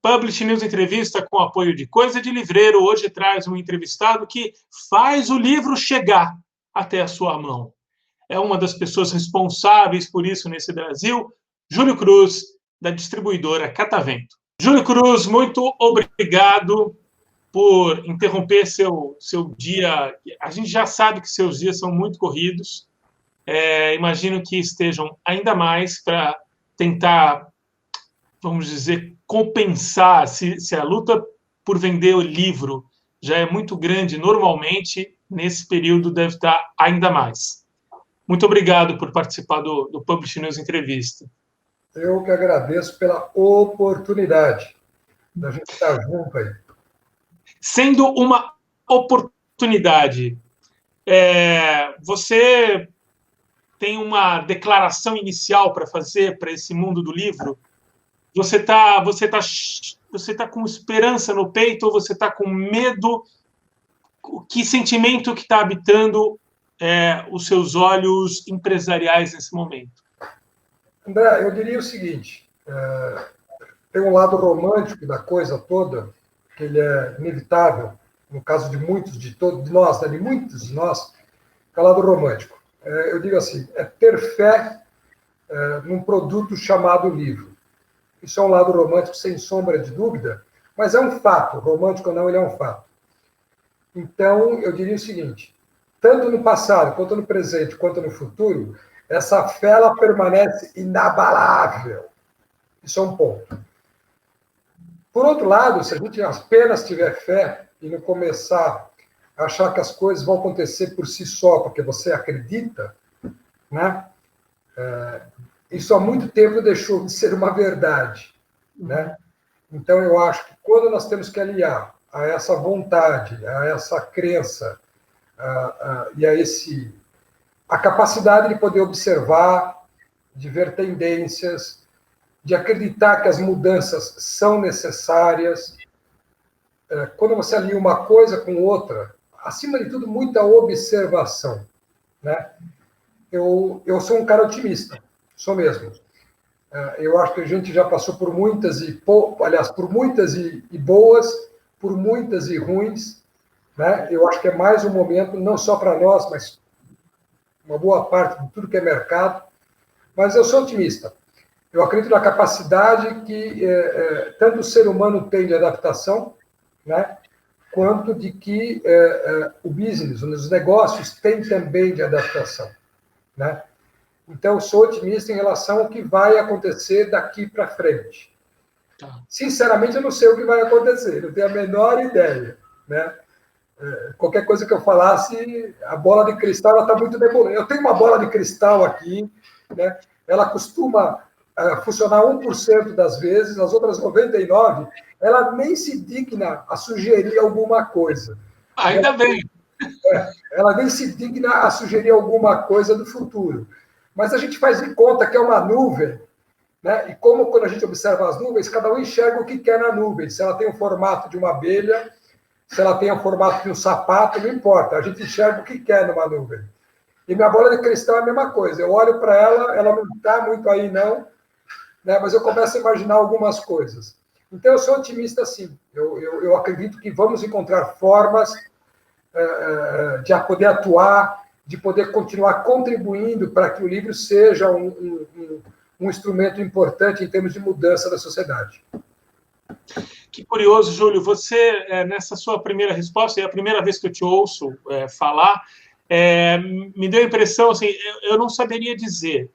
Publish News Entrevista com apoio de Coisa de Livreiro. Hoje traz um entrevistado que faz o livro chegar até a sua mão. É uma das pessoas responsáveis por isso nesse Brasil, Júlio Cruz, da distribuidora Catavento. Júlio Cruz, muito obrigado por interromper seu dia. A gente já sabe que seus dias são muito corridos. Imagino que estejam ainda mais para tentar, vamos dizer, compensar, se a luta por vender o livro já é muito grande normalmente, nesse período deve estar ainda mais. Muito obrigado por participar do Publish News Entrevista. Eu que agradeço pela oportunidade da gente estar junto aí. Sendo uma oportunidade, você tem uma declaração inicial para fazer para esse mundo do livro? Você tá com esperança no peito ou você está com medo? Que sentimento que está habitando os seus olhos empresariais nesse momento? André, eu diria o seguinte, tem um lado romântico da coisa toda, que ele é inevitável, no caso de muitos de nós, que é o lado romântico. Eu digo assim, é ter fé num produto chamado livro. Isso é um lado romântico, sem sombra de dúvida, mas é um fato, romântico ou não, ele é um fato. Então, eu diria o seguinte, tanto no passado, quanto no presente, quanto no futuro, essa fé ela permanece inabalável. Isso é um ponto. Por outro lado, se a gente apenas tiver fé e não começar a achar que as coisas vão acontecer por si só, porque você acredita, né? Isso há muito tempo deixou de ser uma verdade, né? Então, eu acho que quando nós temos que aliar a essa vontade, a essa crença, e a capacidade de poder observar, de ver tendências, de acreditar que as mudanças são necessárias, quando você alia uma coisa com outra, acima de tudo, muita observação, né? Eu sou um cara otimista, sou mesmo. Eu acho que a gente já passou por muitas por muitas e boas, por muitas e ruins, né? Eu acho que é mais um momento, não só para nós, mas uma boa parte de tudo que é mercado. Mas eu sou otimista. Eu acredito na capacidade que tanto o ser humano tem de adaptação, né? Quanto de que o business, os negócios têm também de adaptação, né? Então, eu sou otimista em relação ao que vai acontecer daqui para frente. Sinceramente, eu não sei o que vai acontecer, não tenho a menor ideia, né? Qualquer coisa que eu falasse, a bola de cristal está muito nebulosa. Eu tenho uma bola de cristal aqui, né? Ela costuma funcionar 1% das vezes, as outras 99%, ela nem se digna a sugerir alguma coisa. Ainda bem. Ela nem se digna a sugerir alguma coisa do futuro. Mas a gente faz de conta que é uma nuvem, né? E como quando a gente observa as nuvens, cada um enxerga o que quer na nuvem. Se ela tem o formato de uma abelha, se ela tem o formato de um sapato, não importa. A gente enxerga o que quer numa nuvem. E minha bola de cristal é a mesma coisa. Eu olho para ela não está muito aí, não, né? Mas eu começo a imaginar algumas coisas. Então, eu sou otimista, sim. Eu acredito que vamos encontrar formas de poder atuar, de poder continuar contribuindo para que o livro seja um instrumento importante em termos de mudança da sociedade. Que curioso, Júlio. Você, nessa sua primeira resposta, é a primeira vez que eu te ouço falar, me deu a impressão, assim, eu não saberia dizer,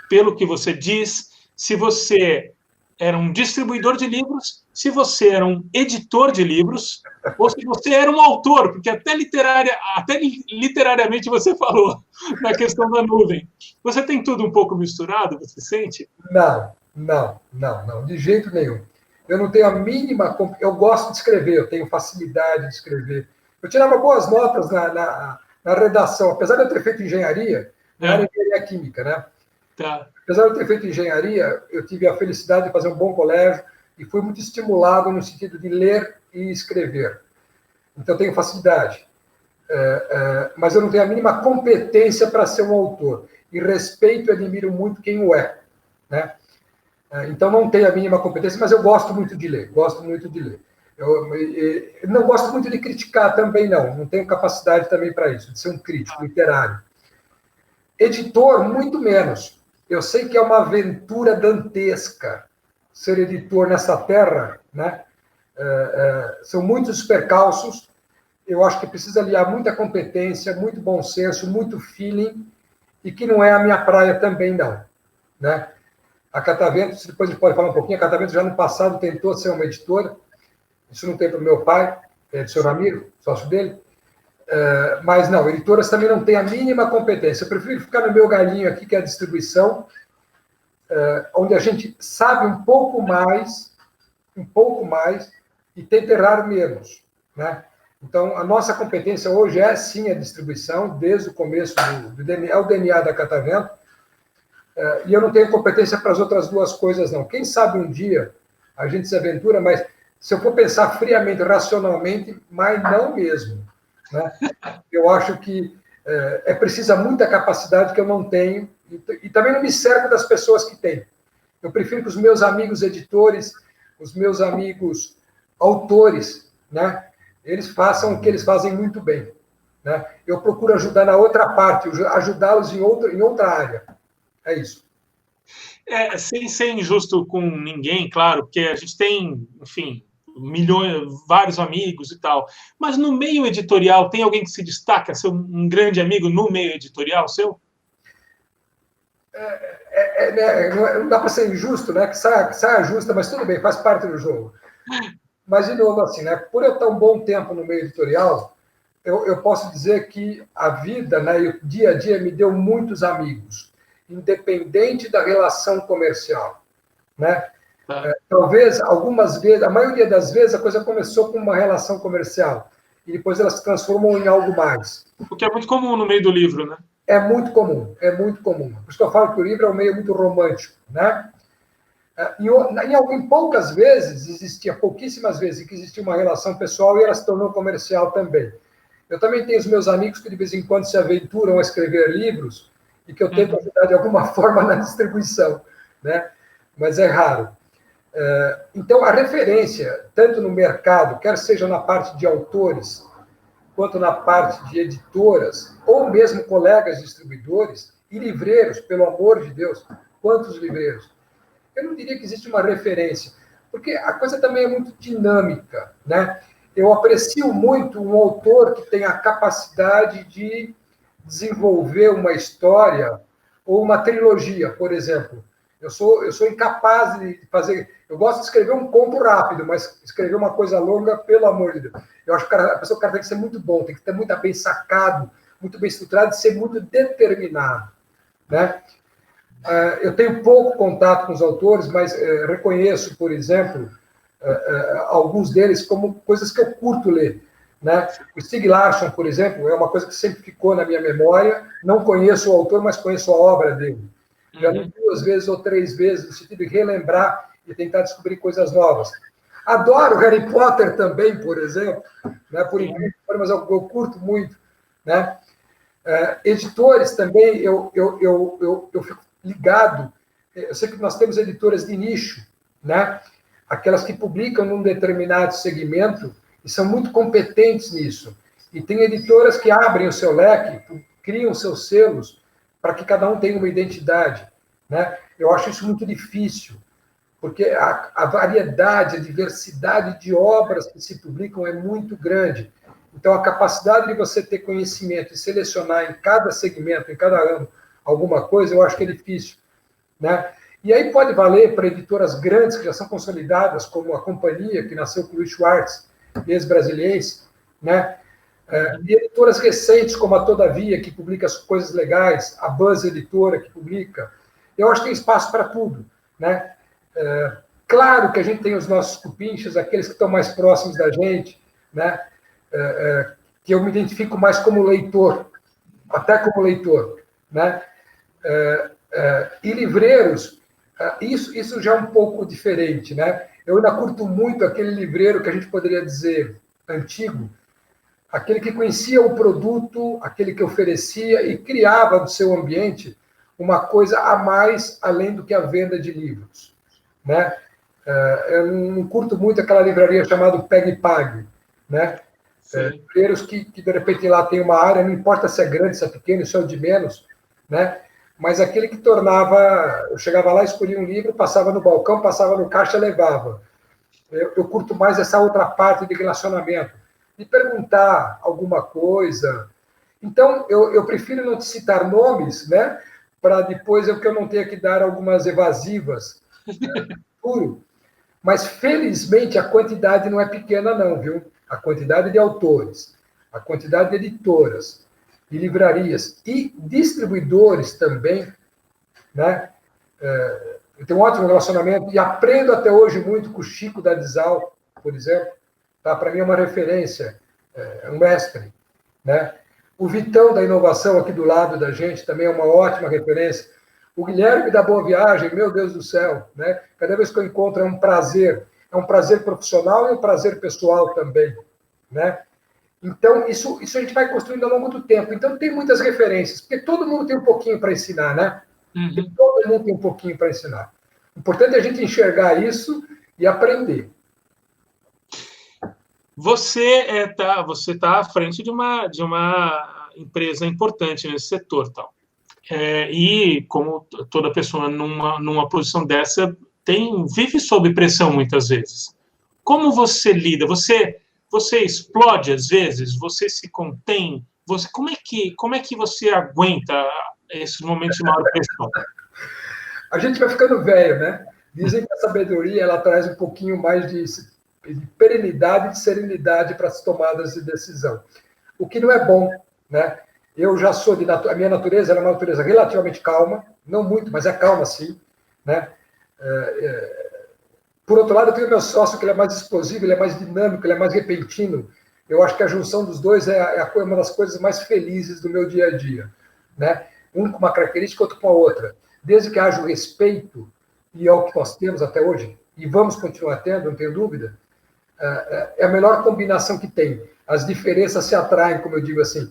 pelo que você diz, se você era um distribuidor de livros, se você era um editor de livros, ou se você era um autor, porque até literariamente você falou na questão da nuvem. Você tem tudo um pouco misturado, você sente? Não, de jeito nenhum. Eu não tenho a mínima... Eu gosto de escrever, eu tenho facilidade de escrever. Eu tirava boas notas na redação, apesar de eu ter feito engenharia, na área de engenharia química, né? Tá. Apesar de eu ter feito engenharia, eu tive a felicidade de fazer um bom colégio e fui muito estimulado no sentido de ler e escrever. Então, eu tenho facilidade. Mas eu não tenho a mínima competência para ser um autor. e respeito e admiro muito quem o é, né? Então, não tenho a mínima competência, mas eu gosto muito de ler, gosto muito de ler. Eu não gosto muito de criticar também, não tenho capacidade também para isso, de ser um crítico literário. Editor, muito menos. Eu sei que é uma aventura dantesca ser editor nessa terra, né? São muitos percalços, eu acho que precisa aliar muita competência, muito bom senso, muito feeling, e que não é a minha praia também, não, né? A Catavento, depois a gente pode falar um pouquinho, a Catavento já no passado tentou ser uma editora, isso não tem para o meu pai, do seu Ramiro, sócio dele, mas não, editoras também não têm a mínima competência. Eu prefiro ficar no meu galinho aqui, que é a distribuição, onde a gente sabe um pouco mais, e tenta errar menos, né? Então, a nossa competência hoje é, sim, a distribuição, desde o começo do DNA, é o DNA da Catavento, e eu não tenho competência para as outras duas coisas, não. Quem sabe um dia a gente se aventura, mas se eu for pensar friamente, racionalmente, mas não mesmo, né? Eu acho que precisa muita capacidade que eu não tenho, e também não me cerco das pessoas que têm. Eu prefiro que os meus amigos editores, os meus amigos autores, né, eles façam o que eles fazem muito bem, né? Eu procuro ajudar na outra parte, ajudá-los em outra área. É isso. Sem ser injusto com ninguém, claro, porque a gente tem, enfim, milhões, vários amigos e tal. Mas no meio editorial, tem alguém que se destaca, ser um grande amigo no meio editorial seu? Não dá para ser injusto, né? Que saia justa, mas tudo bem, faz parte do jogo. Mas, de novo, assim, né? Por eu estar um bom tempo no meio editorial, eu posso dizer que a vida, né, e o dia a dia me deu muitos amigos, independente da relação comercial, né? Talvez, algumas vezes, a maioria das vezes, a coisa começou com uma relação comercial e depois ela se transformou em algo mais. O que é muito comum no meio do livro, né? É muito comum, é muito comum. Por isso que eu falo que o livro é um meio muito romântico, né? Em poucas vezes, pouquíssimas vezes, que existia uma relação pessoal e ela se tornou comercial também. Eu também tenho os meus amigos que de vez em quando se aventuram a escrever livros e que eu tento ajudar de alguma forma na distribuição, né? Mas é raro. Então, a referência, tanto no mercado, quer seja na parte de autores, quanto na parte de editoras, ou mesmo colegas distribuidores e livreiros, pelo amor de Deus, quantos livreiros? Eu não diria que existe uma referência, porque a coisa também é muito dinâmica, né? Eu aprecio muito um autor que tem a capacidade de desenvolver uma história ou uma trilogia, por exemplo. Eu sou incapaz de fazer... Eu gosto de escrever um conto rápido, mas escrever uma coisa longa, pelo amor de Deus. Eu acho que a pessoa tem que ser muito bom, tem que ter muito bem sacado, muito bem estruturado e ser muito determinado, né? Eu tenho pouco contato com os autores, mas reconheço, por exemplo, alguns deles como coisas que eu curto ler, né? O Stieg Larsson, por exemplo, é uma coisa que sempre ficou na minha memória. Não conheço o autor, mas conheço a obra dele. Já li 2 vezes ou 3 vezes, no sentido de relembrar e tentar descobrir coisas novas. Adoro Harry Potter também, por exemplo, né? Por incrível, mas eu curto muito, né? Editores também, eu fico ligado. Eu sei que nós temos editoras de nicho, né? Aquelas que publicam num determinado segmento e são muito competentes nisso. E tem editoras que abrem o seu leque, criam seus selos, para que cada um tenha uma identidade, né? Eu acho isso muito difícil, porque a variedade, a diversidade de obras que se publicam é muito grande. Então, a capacidade de você ter conhecimento e selecionar em cada segmento, em cada ano, alguma coisa, eu acho que é difícil, né? E aí pode valer para editoras grandes, que já são consolidadas, como a Companhia, que nasceu com o Luiz Schwartz, ex-brasiliense, né? E editoras recentes, como a Todavia, que publica as coisas legais, a Buzz Editora, que publica. Eu acho que tem espaço para tudo, né? Claro que a gente tem os nossos cupinchas, aqueles que estão mais próximos da gente, né? Que eu me identifico mais como leitor, até como leitor, né? E livreiros, isso já é um pouco diferente, né? Eu ainda curto muito aquele livreiro que a gente poderia dizer antigo, aquele que conhecia o produto, aquele que oferecia e criava do seu ambiente uma coisa a mais além do que a venda de livros, né? Eu não curto muito aquela livraria chamada Peg e Pague, né? Livreiros que de repente lá tem uma área, não importa se é grande, se é pequeno, se é o de menos, né? Mas aquele que tornava, eu chegava lá, escolhia um livro, passava no balcão, passava no caixa, levava. Eu curto mais essa outra parte de relacionamento, de perguntar alguma coisa. Então, eu prefiro não te citar nomes, né? Para depois que eu não tenha que dar algumas evasivas no futuro. Mas, felizmente, a quantidade não é pequena, não, viu? A quantidade de autores, a quantidade de editoras, de livrarias e distribuidores também, né? Eu tenho um ótimo relacionamento e aprendo até hoje muito com o Chico da Dizal, por exemplo. Tá? Para mim é uma referência, é um mestre, né? O Vitão da Inovação aqui do lado da gente também é uma ótima referência. O Guilherme da Boa Viagem, meu Deus do céu, né? Cada vez que eu encontro é um prazer profissional e um prazer pessoal também, né? Então, isso a gente vai construindo ao longo do tempo. Então, tem muitas referências, porque todo mundo tem um pouquinho para ensinar, né? Todo mundo tem um pouquinho para ensinar. O importante é a gente enxergar isso e aprender. Você tá à frente de uma empresa importante nesse setor, tal. E como toda pessoa numa posição dessa vive sob pressão muitas vezes. Como você lida? Você explode às vezes? Você se contém? Como é que você aguenta esses momentos de maior pressão? A gente vai ficando velho, né? Dizem que a sabedoria ela traz um pouquinho mais de perenidade e de serenidade para as tomadas de decisão. O que não é bom, né? Eu já sou a minha natureza é uma natureza relativamente calma, não muito, mas é calma sim, né? Por outro lado, eu tenho meu sócio que ele é mais explosivo, ele é mais dinâmico, ele é mais repentino. Eu acho que a junção dos dois é uma das coisas mais felizes do meu dia a dia, né? Um com uma característica, outro com a outra. Desde que haja o respeito, e é o que nós temos até hoje, e vamos continuar tendo, não tenho dúvida, é a melhor combinação que tem. As diferenças se atraem, como eu digo assim.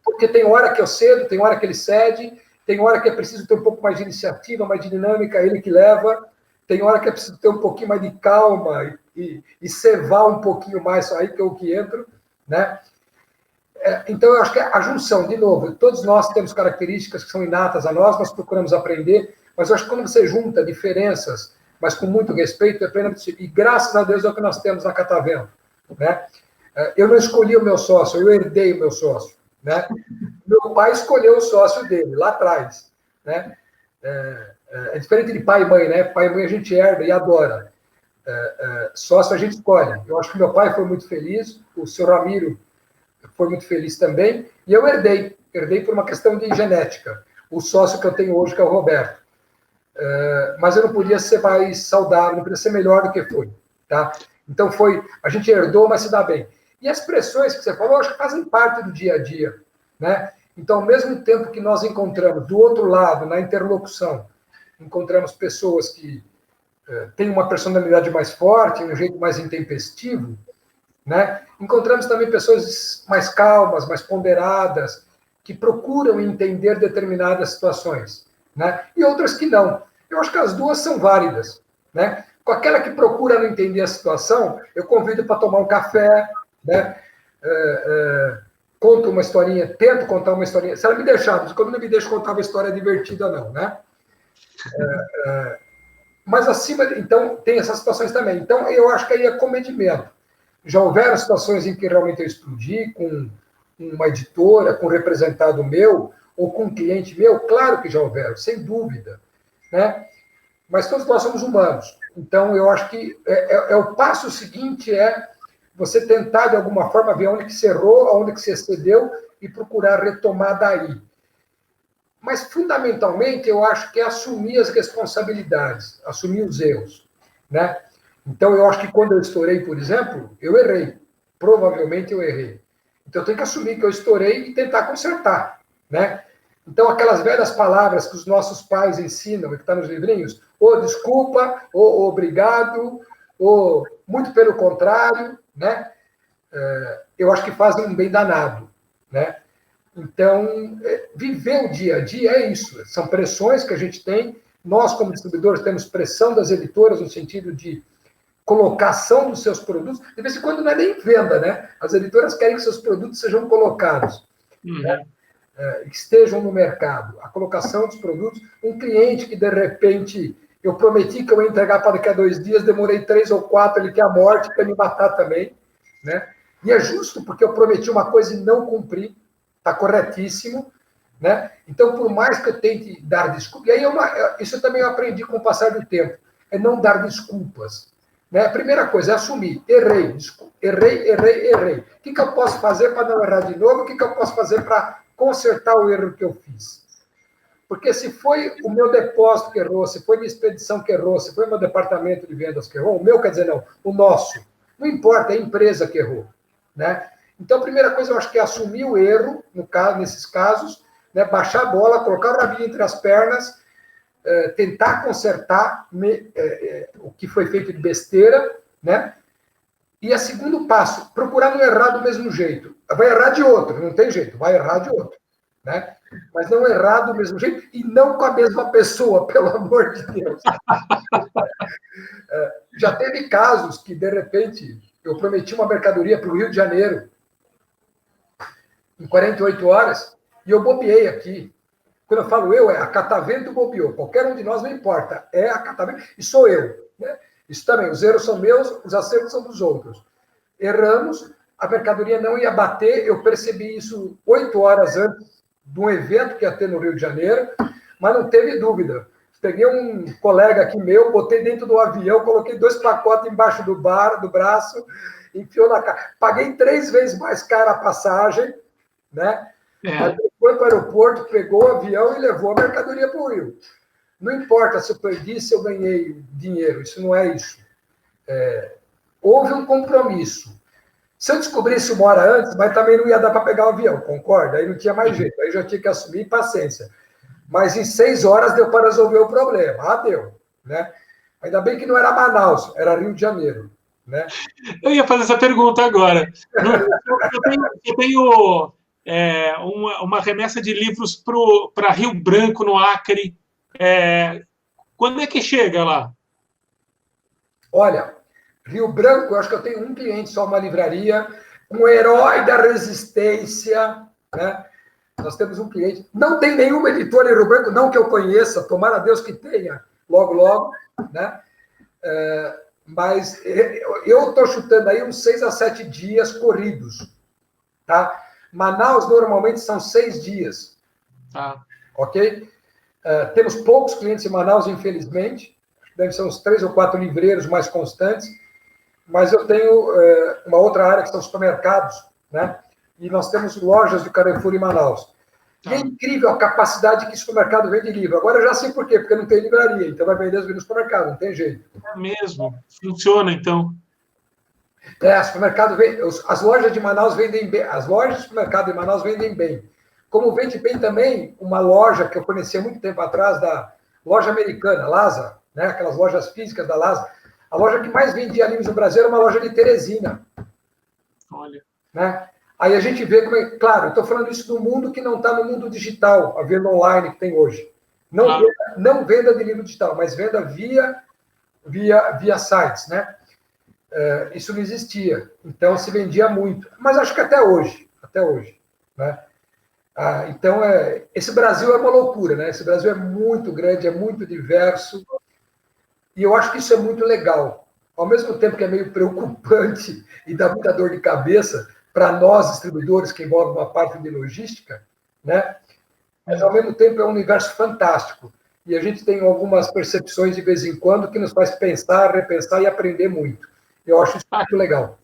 Porque tem hora que eu cedo, tem hora que ele cede, tem hora que é preciso ter um pouco mais de iniciativa, mais de dinâmica, ele que leva, tem hora que é preciso ter um pouquinho mais de calma e servar um pouquinho mais, aí que eu que entro, né? Então, eu acho que a junção, de novo, todos nós temos características que são inatas a nós procuramos aprender, mas eu acho que quando você junta diferenças, mas com muito respeito, é pleno possível. E graças a Deus é o que nós temos na Catavento, né? Eu não escolhi o meu sócio, eu herdei o meu sócio, né? Meu pai escolheu o sócio dele, lá atrás, né? É diferente de pai e mãe, né? Pai e mãe a gente herda e adora. Sócio a gente escolhe. Eu acho que meu pai foi muito feliz, o senhor Ramiro foi muito feliz também, e eu herdei por uma questão de genética. O sócio que eu tenho hoje, que é o Roberto. Mas eu não podia ser mais saudável, não podia ser melhor do que foi, tá? Então a gente herdou, mas se dá bem. E as pressões que você falou, acho que fazem parte do dia a dia, né? Então, ao mesmo tempo que nós encontramos do outro lado, na interlocução, encontramos pessoas que têm uma personalidade mais forte, um jeito mais intempestivo, né? Encontramos também pessoas mais calmas, mais ponderadas, que procuram entender determinadas situações, né? E outras que não. Eu acho que as duas são válidas, né? Com aquela que procura não entender a situação, eu convido para tomar um café, né? Conto uma historinha, tento contar uma historinha. Se ela me deixar, quando não me deixa contar uma história divertida, não, né? Mas acima, então, tem essas situações também. Então, eu acho que aí é comedimento. Já houveram situações em que realmente eu explodi com uma editora, com um representado meu, ou com um cliente meu, claro que já houveram, sem dúvida, né? Mas todos nós somos humanos. Então, eu acho que o passo seguinte você tentar, de alguma forma, ver onde que você errou, onde que você excedeu e procurar retomar daí. Mas, fundamentalmente, eu acho que é assumir as responsabilidades, assumir os erros, né? Então, eu acho que quando eu estourei, por exemplo, eu errei. Provavelmente eu errei. Então, eu tenho que assumir que eu estourei e tentar consertar, né? Então, aquelas velhas palavras que os nossos pais ensinam, que está nos livrinhos, ou desculpa, ou obrigado, ou muito pelo contrário, né? Eu acho que fazem um bem danado, né? Então, viver o dia a dia é isso. São pressões que a gente tem. Nós, como distribuidores, temos pressão das editoras no sentido de colocação dos seus produtos. De vez em quando não é nem venda, né? As editoras querem que seus produtos sejam colocados, né? Que estejam no mercado. A colocação dos produtos. Um cliente que, de repente, eu prometi que eu ia entregar para daqui a 2 dias, demorei 3 ou 4, ele quer a morte, quer me matar também, né? E é justo, porque eu prometi uma coisa e não cumpri. Está corretíssimo, né? Então, por mais que eu tente dar desculpas, e aí isso também eu aprendi com o passar do tempo, é não dar desculpas, né? A primeira coisa é assumir, errei. O que eu posso fazer para não errar de novo? O que eu posso fazer para consertar o erro que eu fiz? Porque se foi o meu depósito que errou, se foi minha expedição que errou, se foi meu departamento de vendas que errou, o meu, quer dizer, não, o nosso, não importa, é a empresa que errou, né? Então, a primeira coisa, eu acho que é assumir o erro, nesses casos, né, baixar a bola, colocar o rabinho entre as pernas, tentar consertar o que foi feito de besteira, né? E o segundo passo, procurar não errar do mesmo jeito. Vai errar de outro, não tem jeito, vai errar de outro, né? Mas não errar do mesmo jeito e não com a mesma pessoa, pelo amor de Deus. Já teve casos que, de repente, eu prometi uma mercadoria para o Rio de Janeiro, em 48 horas, e eu bobeei aqui. Quando eu falo a Catavento bobeou. Qualquer um de nós, não importa. É a Catavento, e sou eu, né? Isso também, os erros são meus, os acertos são dos outros. Erramos, a mercadoria não ia bater, eu percebi isso 8 horas antes de um evento que ia ter no Rio de Janeiro, mas não teve dúvida. Peguei um colega aqui meu, botei dentro do avião, coloquei 2 pacotes embaixo do braço, enfiou na cara. Paguei 3 vezes mais cara a passagem, né? Mas foi para o aeroporto, pegou o avião e levou a mercadoria para o Rio. Não importa se eu perdi, se eu ganhei dinheiro, isso não é isso. Houve um compromisso. Se eu descobrisse 1 hora antes, mas também não ia dar para pegar o avião, concorda? Aí não tinha mais jeito, aí já tinha que assumir paciência. Mas em 6 horas deu para resolver o problema. Deu, né? Ainda bem que não era Manaus, era Rio de Janeiro, né? Eu ia fazer essa pergunta agora. Eu tenho uma remessa de livros para Rio Branco, no Acre. Quando é que chega lá? Olha, Rio Branco, eu acho que eu tenho um cliente só, uma livraria, um herói da resistência, né? Nós temos um cliente. Não tem nenhuma editora em Rio Branco, não que eu conheça, tomara a Deus que tenha, logo, logo, né? Mas eu estou chutando aí uns 6 a 7 dias corridos, tá? Manaus, normalmente, são 6 dias. Ok? Temos poucos clientes em Manaus, infelizmente. Deve ser uns 3 ou 4 livreiros mais constantes. Mas eu tenho uma outra área que são supermercados, né? E nós temos lojas do Carrefour em Manaus. E é incrível a capacidade que o supermercado vende livro. Agora eu já sei por quê, porque não tem livraria. Então vai vender no supermercado, não tem jeito. É mesmo? Funciona, então. Supermercado as lojas de Manaus vendem bem. As lojas de supermercado de Manaus vendem bem. Como vende bem também uma loja que eu conhecia muito tempo atrás, da loja americana, Lasa, né? Aquelas lojas físicas da Lasa. A loja que mais vendia livros no Brasil era uma loja de Teresina. Olha. Né? Aí a gente vê como é. Claro, eu estou falando isso do mundo que não está no mundo digital, a venda online que tem hoje. Não venda de livro digital, mas venda via sites, né? Isso não existia. Então se vendia muito. Mas acho que até hoje. Né? Então, esse Brasil é uma loucura, né? Esse Brasil é muito grande, é muito diverso. E eu acho que isso é muito legal. Ao mesmo tempo que é meio preocupante e dá muita dor de cabeça para nós, distribuidores, que envolve uma parte de logística, né? Mas, ao mesmo tempo, é um universo fantástico. E a gente tem algumas percepções, de vez em quando, que nos faz pensar, repensar e aprender muito. Eu acho isso muito legal.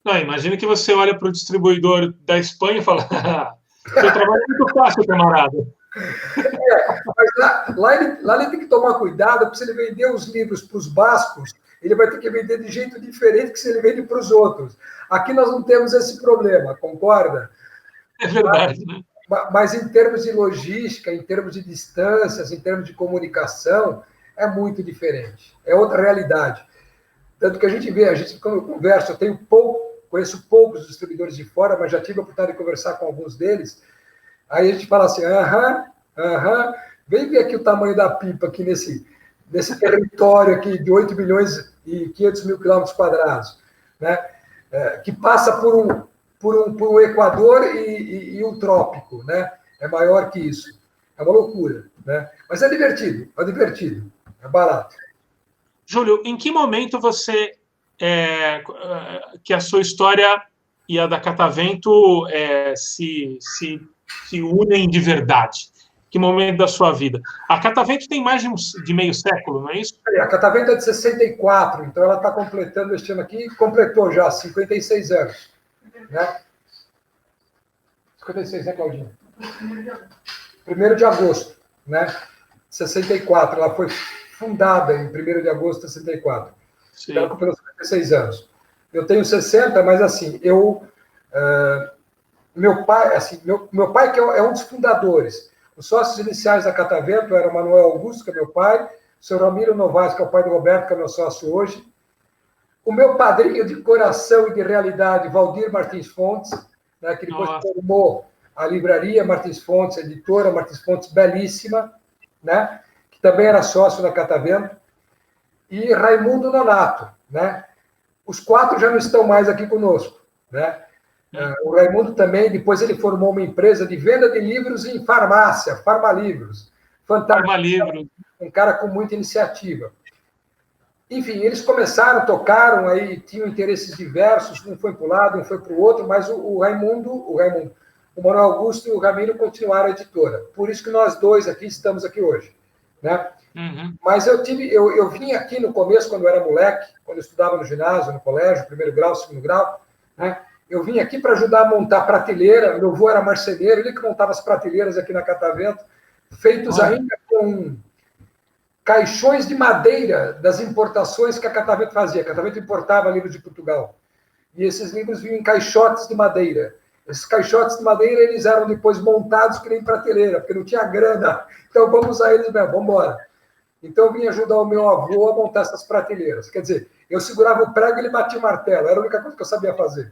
Não, imagina que você olha para o distribuidor da Espanha e fala: seu trabalho é muito fácil, camarada. Mas lá ele tem que tomar cuidado, porque se ele vender os livros para os bascos, ele vai ter que vender de jeito diferente que se ele vende para os outros. Aqui nós não temos esse problema, concorda? É verdade, né? Mas em termos de logística, em termos de distâncias, em termos de comunicação, é muito diferente. É outra realidade. Tanto que a gente vê, quando eu converso, conheço poucos distribuidores de fora, mas já tive a oportunidade de conversar com alguns deles. Aí a gente fala assim, vem ver aqui o tamanho da pipa aqui nesse território aqui de 8 milhões e 500 mil quilômetros quadrados, né? Que passa por um Equador e um trópico, né? É maior que isso. É uma loucura, né? Mas é divertido, é barato. Júlio, em que momento que a sua história e a da Catavento se unem de verdade? Que momento da sua vida? A Catavento tem mais de meio século, não é isso? A Catavento é de 64, então ela está completando este ano aqui, completou já 56 anos. Né? 56, né, Claudinha? 1º de agosto, né? 64. Ela foi fundada em 1º de agosto de 64. Sim. Ela completou 56 anos. Eu tenho 60, mas assim, meu pai que é um dos fundadores. Os sócios iniciais da Catavento eram Manuel Augusto, que é meu pai, o senhor Ramiro Novaes, que é o pai do Roberto, que é meu sócio hoje, o meu padrinho de coração e de realidade, Valdir Martins Fontes, né, que depois formou a livraria Martins Fontes, a editora Martins Fontes, belíssima, né, que também era sócio da Catavento, e Raimundo Nonato. Né? Os 4 já não estão mais aqui conosco. Né? O Raimundo também, depois ele formou uma empresa de venda de livros em farmácia, Farmalivros. Fantástico. Farmalivros. Um cara com muita iniciativa. Enfim, eles começaram, tocaram, aí tinham interesses diversos, um foi para um lado, um foi para o outro, mas o Manuel Augusto e o Ramiro continuaram a editora. Por isso que nós dois aqui estamos aqui hoje. Né? Uhum. Mas eu vim aqui no começo, quando eu era moleque, quando eu estudava no ginásio, no colégio, 1º grau, 2º grau, né? Eu vim aqui para ajudar a montar prateleira. Meu avô era marceneiro, ele que montava as prateleiras aqui na Catavento, feitos ainda com caixões de madeira das importações que a Catavento fazia. A Catavento importava livros de Portugal. E esses livros vinham em caixotes de madeira. Esses caixotes de madeira, eles eram depois montados que nem prateleira, porque não tinha grana. Então, vamos usar eles mesmo, vamos embora. Então, eu vim ajudar o meu avô a montar essas prateleiras. Quer dizer, eu segurava o prego e ele batia o martelo. Era a única coisa que eu sabia fazer.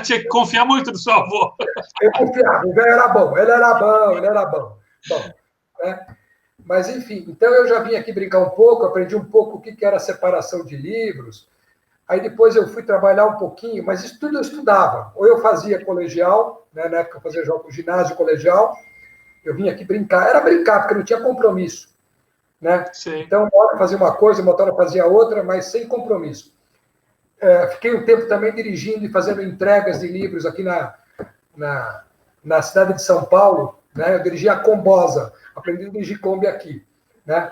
Tinha que confiar muito no seu avô. Eu confiava, o velho era bom, ele era bom. Bom, né? Mas, enfim, então eu já vim aqui brincar um pouco, aprendi um pouco o que era a separação de livros. Aí depois eu fui trabalhar um pouquinho, mas isso tudo eu estudava. Ou eu fazia colegial, né? Na época eu fazia ginásio colegial, eu vim aqui brincar. Era brincar, porque não tinha compromisso. Né? Então, uma hora fazia uma coisa, uma hora fazia outra, mas sem compromisso. Fiquei um tempo também dirigindo e fazendo entregas de livros aqui na cidade de São Paulo. Né? Eu dirigia a Combosa, aprendi a dirigir Kombi aqui, né?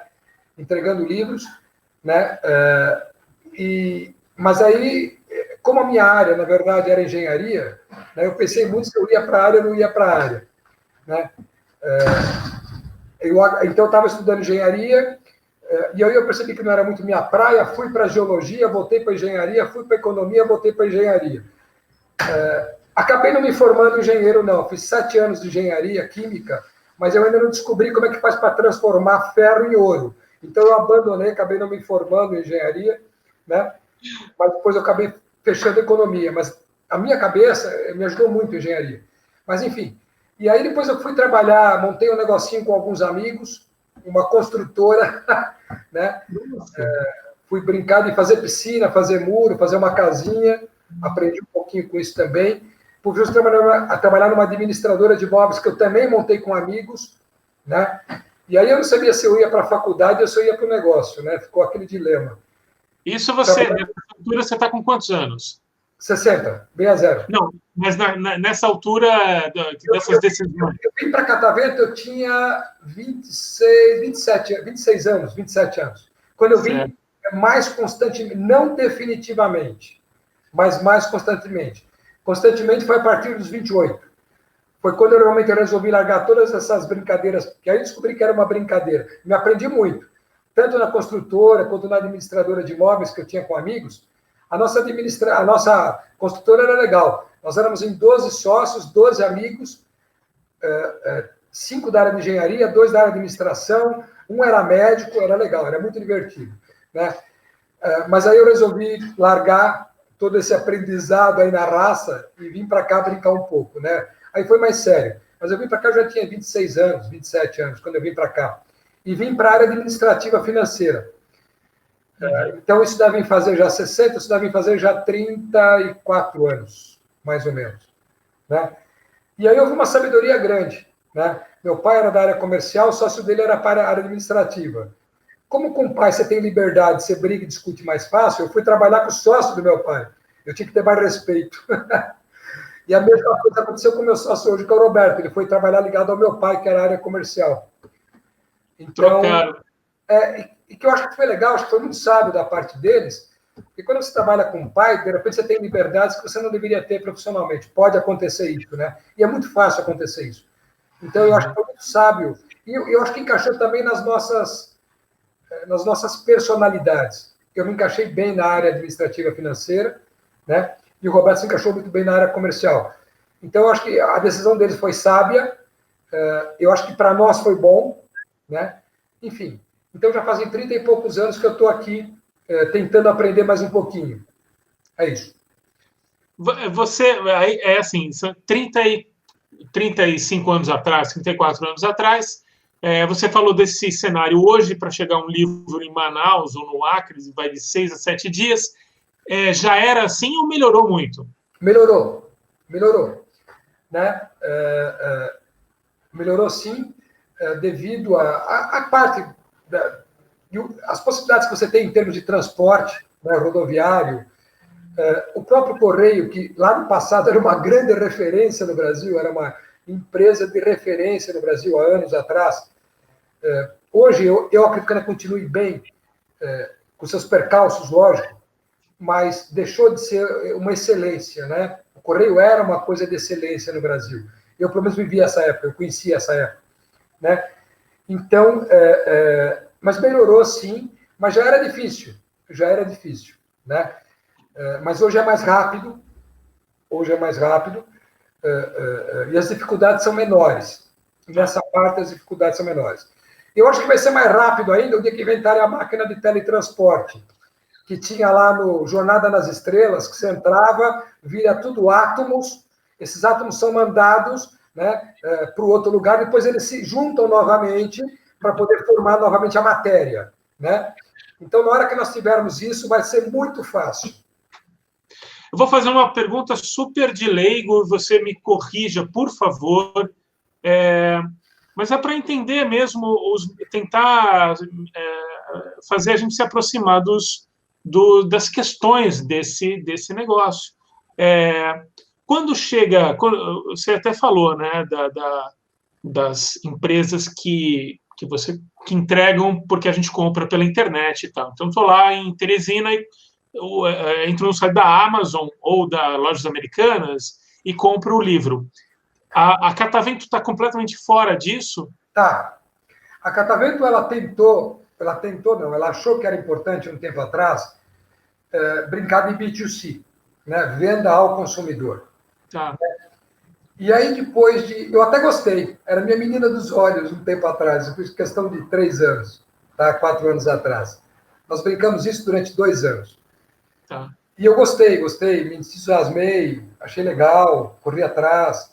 Entregando livros. Né? Mas aí, como a minha área, na verdade, era engenharia, né? Eu pensei muito se eu ia para a área ou não ia para a área. Né? Então, eu estava estudando engenharia, e aí eu percebi que não era muito minha praia, fui para geologia, voltei para engenharia, fui para economia, voltei para engenharia. Acabei não me formando engenheiro, não. Fiz 7 anos de engenharia química, mas eu ainda não descobri como é que faz para transformar ferro em ouro. Então, eu abandonei, acabei não me formando em engenharia, né? Mas depois eu acabei fechando economia. Mas a minha cabeça me ajudou muito a engenharia. Mas, enfim... E aí depois eu fui trabalhar, montei um negocinho com alguns amigos, uma construtora, né? Fui brincar de fazer piscina, fazer muro, fazer uma casinha, aprendi um pouquinho com isso também. Fui trabalhar numa administradora de imóveis que eu também montei com amigos, né? E aí eu não sabia se eu ia para a faculdade ou se eu ia para o negócio, né? Ficou aquele dilema. Isso você, nessa altura, você está com quantos anos? 60, bem a zero. Não, mas nessa altura dessas decisões. Eu vim para Catavento, eu tinha 26 anos, 27 anos. Quando eu vim mais constantemente, não definitivamente, mas mais constantemente. Constantemente foi a partir dos 28. Foi quando eu realmente resolvi largar todas essas brincadeiras, que aí eu descobri que era uma brincadeira. Me aprendi muito, tanto na construtora quanto na administradora de imóveis que eu tinha com amigos. A nossa construtora era legal. Nós éramos em 12 sócios, 12 amigos, 5 da área de engenharia, 2 da área de administração, um era médico, era legal, era muito divertido. Né? Mas aí eu resolvi largar todo esse aprendizado aí na raça e vim para cá brincar um pouco. Né? Aí foi mais sério. mas eu vim para cá, eu já tinha 26 anos, 27 anos, quando eu vim para cá. E vim para a área administrativa financeira. Então, isso deve fazer já 60, isso deve fazer já 34 anos, mais ou menos. Né? E aí houve uma sabedoria grande. Né? Meu pai era da área comercial, o sócio dele era para a área administrativa. Como com o pai você tem liberdade, você briga e discute mais fácil, eu fui trabalhar com o sócio do meu pai. Eu tinha que ter mais respeito. E a mesma coisa aconteceu com o meu sócio hoje, que é o Roberto. Ele foi trabalhar ligado ao meu pai, que era a área comercial. Então, e que eu acho que foi legal, acho que foi muito sábio da parte deles, porque quando você trabalha com o pai, de repente você tem liberdades que você não deveria ter profissionalmente. Pode acontecer isso, né? E é muito fácil acontecer isso. Então, eu acho que foi muito sábio. E eu acho que encaixou também nas nossas personalidades. Eu me encaixei bem na área administrativa financeira, né? E o Roberto se encaixou muito bem na área comercial. Então, eu acho que a decisão deles foi sábia, eu acho que para nós foi bom, né? Enfim, então já fazem 30 e poucos anos que eu estou aqui tentando aprender mais um pouquinho. É isso. Você, é assim, são 35 anos atrás, 34 anos atrás, você falou desse cenário hoje, para chegar um livro em Manaus ou no Acre, vai de 6 a 7 dias, já era assim ou melhorou muito? Melhorou. Né? Melhorou sim, devido à parte, as possibilidades que você tem em termos de transporte, né, rodoviário, o próprio Correio, que lá no passado era uma grande referência no Brasil, era uma empresa de referência no Brasil há anos atrás. Hoje, eu acredito que ela continue bem, com seus percalços, lógico, mas deixou de ser uma excelência, né? O Correio era uma coisa de excelência no Brasil. Eu, pelo menos, vivi essa época, eu conheci essa época, né? Então, mas melhorou, sim, mas já era difícil, né? Mas hoje é mais rápido, e as dificuldades são menores. Nessa parte, as dificuldades são menores. Eu acho que vai ser mais rápido ainda o dia que inventarem a máquina de teletransporte, que tinha lá no Jornada nas Estrelas, que você entrava, vira tudo átomos, esses átomos são mandados, né, para o outro lugar, depois eles se juntam novamente para poder formar novamente a matéria. Né? Então, na hora que nós tivermos isso, vai ser muito fácil. Eu vou fazer uma pergunta super de leigo, você me corrija, por favor. Mas é para entender mesmo, tentar fazer a gente se aproximar das questões desse negócio. Quando chega, você até falou, né, das empresas que entregam porque a gente compra pela internet e tal. Então, estou lá em Teresina e entro no site da Amazon ou da Lojas Americanas e compro o livro. A Catavento está completamente fora disso? Tá. A Catavento, ela achou que era importante um tempo atrás brincar de B2C, né? Venda ao consumidor. Tá. E aí, depois eu até gostei, era minha menina dos olhos um tempo atrás, questão de 3 anos, tá? 4 anos atrás. Nós brincamos isso durante 2 anos. Tá. E eu gostei, me entusiasmei, achei legal, corri atrás.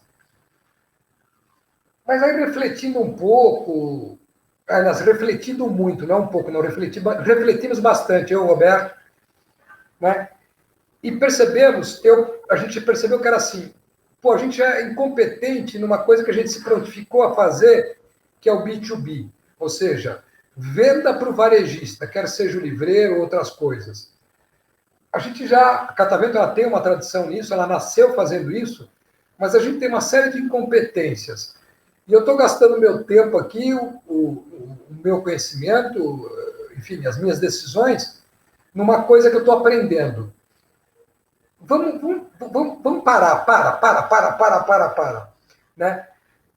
Mas aí, refletindo um pouco, refletindo muito, não um pouco, não, refletimos bastante, eu e o Roberto, né? E a gente percebeu que era assim, a gente é incompetente numa coisa que a gente se prontificou a fazer, que é o B2B, ou seja, venda para o varejista, quer seja o livreiro ou outras coisas. A Catavento, ela tem uma tradição nisso, ela nasceu fazendo isso, mas a gente tem uma série de incompetências. E eu estou gastando meu tempo aqui, o meu conhecimento, enfim, as minhas decisões, numa coisa que eu estou aprendendo. Vamos parar. Né?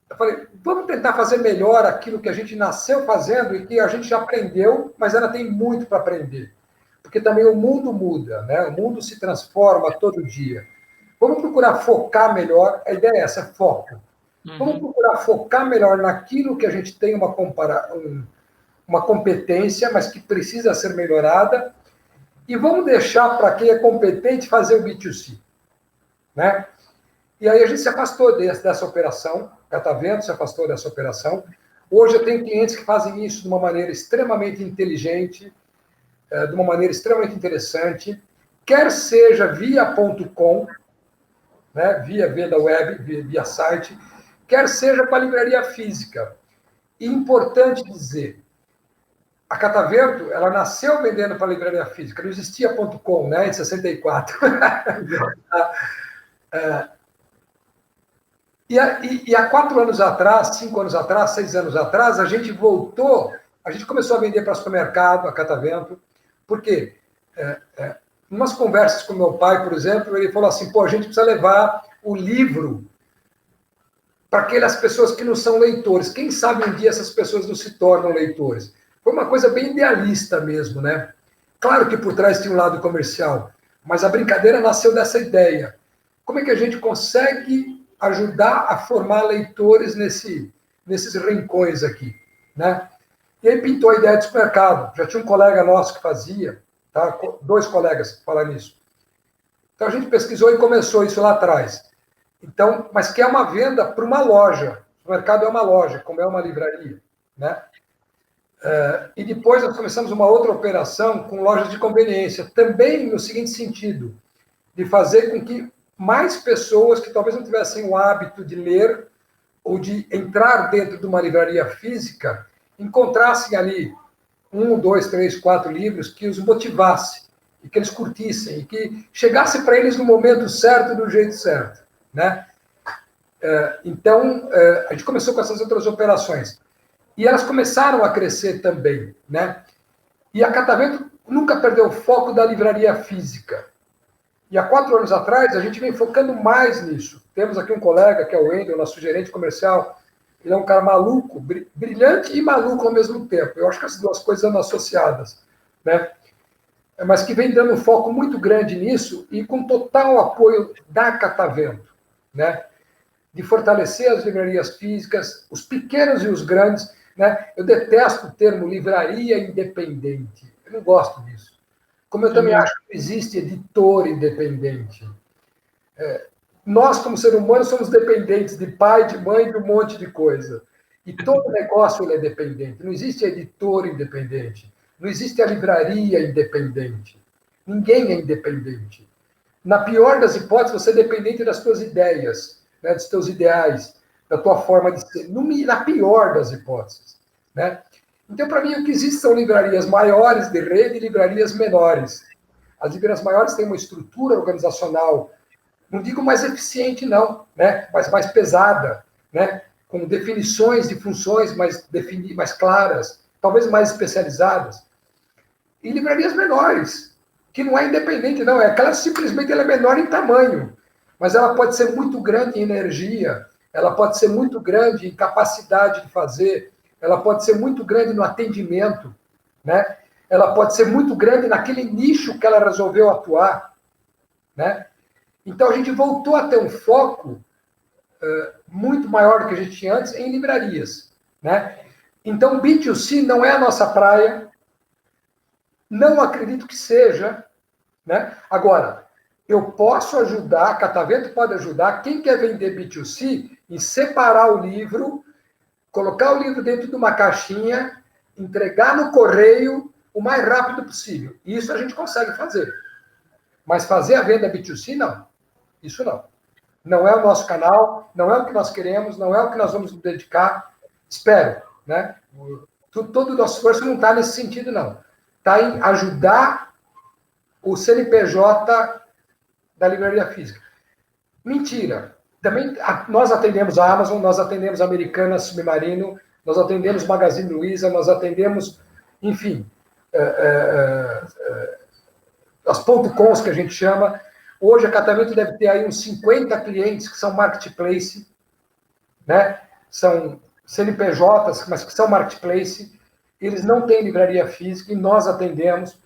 Eu falei, vamos tentar fazer melhor aquilo que a gente nasceu fazendo e que a gente já aprendeu, mas ainda tem muito para aprender. Porque também o mundo muda, né? O mundo se transforma todo dia. Vamos procurar focar melhor, a ideia é essa, foco. Vamos procurar focar melhor naquilo que a gente tem uma competência, mas que precisa ser melhorada, e vamos deixar para quem é competente fazer o B2C. Né? E aí a gente se afastou dessa operação, Catavento se afastou dessa operação. Hoje eu tenho clientes que fazem isso de uma maneira extremamente inteligente, de uma maneira extremamente interessante, quer seja via .com, né, via venda web, via site, quer seja com a livraria física. E importante dizer, a Catavento, ela nasceu vendendo para a livraria física, não existia .com, né, em 64. E há 4 anos atrás, 5 anos atrás, 6 anos atrás, a gente começou a vender para supermercado, a Catavento, porque em umas conversas com meu pai, por exemplo, ele falou assim, pô, a gente precisa levar o livro para aquelas pessoas que não são leitores. Quem sabe um dia essas pessoas não se tornam leitores. Foi uma coisa bem idealista mesmo, né? Claro que por trás tinha um lado comercial, mas a brincadeira nasceu dessa ideia. Como é que a gente consegue ajudar a formar leitores nesses rincões aqui, né? E aí pintou a ideia de supermercado. Já tinha um colega nosso que fazia, tá? 2 colegas falaram nisso. Então a gente pesquisou e começou isso lá atrás. Então, mas que é uma venda para uma loja. O mercado é uma loja, como é uma livraria, né? E depois nós começamos uma outra operação com lojas de conveniência, também no seguinte sentido, de fazer com que mais pessoas que talvez não tivessem o hábito de ler ou de entrar dentro de uma livraria física encontrassem ali 1, 2, 3, 4 livros que os motivasse e que eles curtissem e que chegasse para eles no momento certo, do jeito certo, né? Então, a gente começou com essas outras operações. E elas começaram a crescer também, né? E a Catavento nunca perdeu o foco da livraria física. E há 4 anos atrás, a gente vem focando mais nisso. Temos aqui um colega, que é o Wendel, nosso gerente comercial. Ele é um cara maluco, brilhante e maluco ao mesmo tempo. Eu acho que as 2 coisas andam associadas, né? Mas que vem dando um foco muito grande nisso e com total apoio da Catavento, né? De fortalecer as livrarias físicas, os pequenos e os grandes, né? Eu detesto o termo livraria independente. Eu não gosto disso. Como eu também acho que existe editor independente. Nós, como ser humano, somos dependentes de pai, de mãe, de um monte de coisa. E todo negócio ele é dependente. Não existe editor independente. Não existe a livraria independente. Ninguém é independente. Na pior das hipóteses, você é dependente das suas ideias, né, dos seus ideais, da tua forma de ser. Na pior das hipóteses, né? Então, para mim, o que existe são livrarias maiores de rede e livrarias menores. As livrarias maiores têm uma estrutura organizacional, não digo mais eficiente, não, né? Mas mais pesada, né? Com definições de funções mais claras, talvez mais especializadas. E livrarias menores, que não é independente, não. É que ela simplesmente ela é menor em tamanho, mas ela pode ser muito grande em energia, ela pode ser muito grande em capacidade de fazer, ela pode ser muito grande no atendimento, né? Ela pode ser muito grande naquele nicho que ela resolveu atuar, né? Então, a gente voltou a ter um foco muito maior do que a gente tinha antes em livrarias, né? Então, B2C não é a nossa praia, não acredito que seja, né? Agora, eu posso ajudar, a Catavento pode ajudar, quem quer vender B2C, em separar o livro, colocar o livro dentro de uma caixinha, entregar no correio o mais rápido possível. Isso a gente consegue fazer. Mas fazer a venda B2C, não. Isso não. Não é o nosso canal, não é o que nós queremos, não é o que nós vamos nos dedicar. Espero, né? Todo o nosso esforço não está nesse sentido, não. Está em ajudar o CNPJ da livraria física. Mentira. Também nós atendemos a Amazon, nós atendemos a Americanas Submarino, nós atendemos Magazine Luiza, nós atendemos, enfim, as .coms que a gente chama. Hoje a Catavento deve ter aí uns 50 clientes que são marketplace, né? São CNPJs, mas que são marketplace. Eles não têm livraria física e nós atendemos.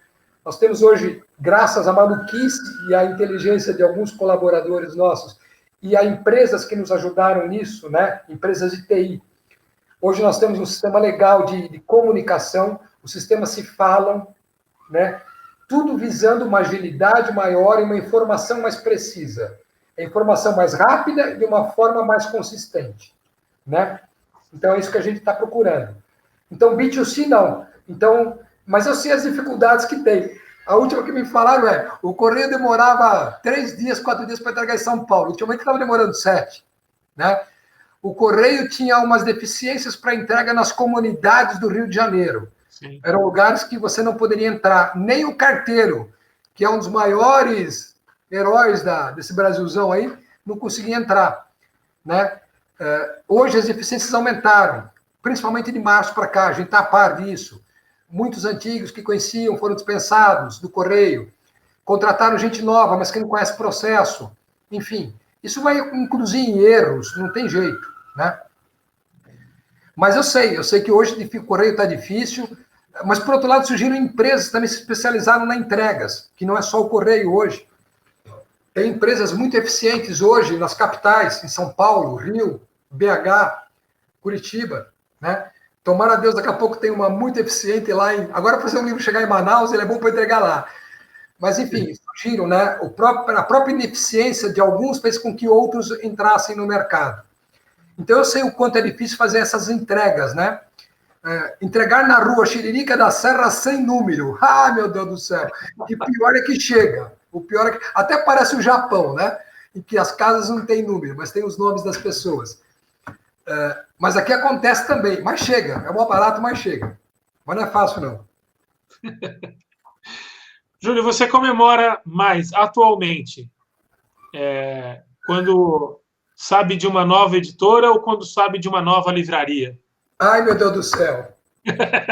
Nós temos hoje, graças à maluquice e à inteligência de alguns colaboradores nossos e a empresas que nos ajudaram nisso, né? Empresas de TI. Hoje nós temos um sistema legal de comunicação, os sistemas se falam, né? Tudo visando uma agilidade maior e uma informação mais precisa. A informação mais rápida e de uma forma mais consistente. né? Então, é isso que a gente está procurando. Então, B2C não. Então, mas eu sei as dificuldades que tem. A última que me falaram é, o correio demorava 3 dias, 4 dias para entregar em São Paulo. Ultimamente estava demorando 7, né? O correio tinha umas deficiências para entrega nas comunidades do Rio de Janeiro. Sim. Eram lugares que você não poderia entrar. Nem o carteiro, que é um dos maiores heróis desse Brasilzão aí, não conseguia entrar, né? Hoje as deficiências aumentaram, principalmente de março para cá, a gente está a par disso. Muitos antigos que conheciam foram dispensados do correio, contrataram gente nova, mas que não conhece o processo. Enfim, isso vai inclusive em erros, não tem jeito, né? Mas eu sei que hoje o correio está difícil, mas, por outro lado, surgiram empresas que também se especializaram nas entregas, que não é só o correio hoje. Tem empresas muito eficientes hoje nas capitais, em São Paulo, Rio, BH, Curitiba, né? Tomara a Deus, daqui a pouco tem uma muito eficiente lá em... Agora, para fazer um livro chegar em Manaus, ele é bom para entregar lá. Mas, enfim, surgiram, né? A própria ineficiência de alguns fez com que outros entrassem no mercado. Então, eu sei o quanto é difícil fazer essas entregas, né? Entregar na rua Xiririca da Serra sem número. Ah, meu Deus do céu! E pior é que chega. O pior é que... Até parece o Japão, né? Em que as casas não têm número, mas tem os nomes das pessoas. Mas aqui acontece também. Mas chega. É mó barato, mas chega. Mas não é fácil, não. Júlio, você comemora mais atualmente quando sabe de uma nova editora ou quando sabe de uma nova livraria? Ai, meu Deus do céu.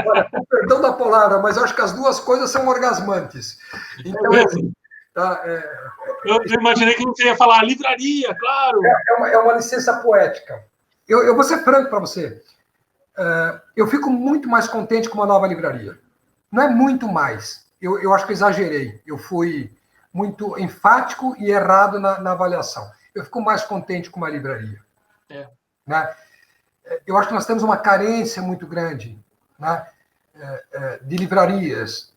Olha, com perdão da palavra, mas eu acho que as duas coisas são orgasmantes. Então, eu imaginei que você ia falar livraria, claro. É uma licença poética. Eu vou ser franco para você. Eu fico muito mais contente com uma nova livraria. Não é muito mais. Eu acho que eu exagerei. Eu fui muito enfático e errado na avaliação. Eu fico mais contente com uma livraria. Né? Eu acho que nós temos uma carência muito grande, né, de livrarias.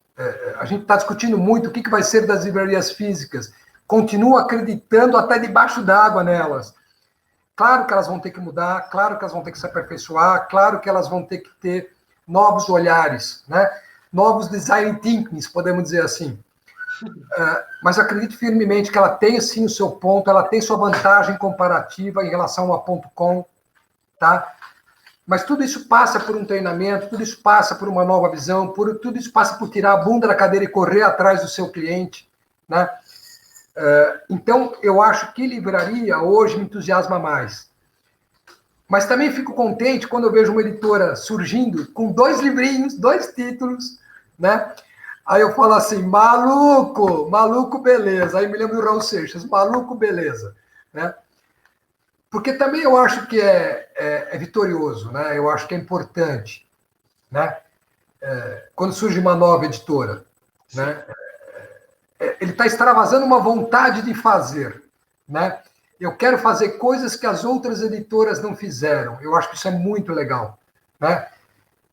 A gente está discutindo muito o que vai ser das livrarias físicas. Continuo acreditando até debaixo d'água nelas. Claro que elas vão ter que mudar, claro que elas vão ter que se aperfeiçoar, claro que elas vão ter que ter novos olhares, né? Novos design thinkings, podemos dizer assim. Mas eu acredito firmemente que ela tem, sim, o seu ponto, ela tem sua vantagem comparativa em relação a .com, tá? Mas tudo isso passa por um treinamento, tudo isso passa por uma nova visão, tudo isso passa por tirar a bunda da cadeira e correr atrás do seu cliente, né? Então, eu acho que livraria hoje me entusiasma mais. Mas também fico contente quando eu vejo uma editora surgindo com 2 livrinhos, 2 títulos, né? Aí eu falo assim, maluco, beleza. Aí me lembro do Raul Seixas, maluco, beleza, né? Porque também eu acho que é vitorioso, né? Eu acho que é importante, né? Quando surge uma nova editora, né? Ele está extravasando uma vontade de fazer, né? Eu quero fazer coisas que as outras editoras não fizeram. Eu acho que isso é muito legal, né?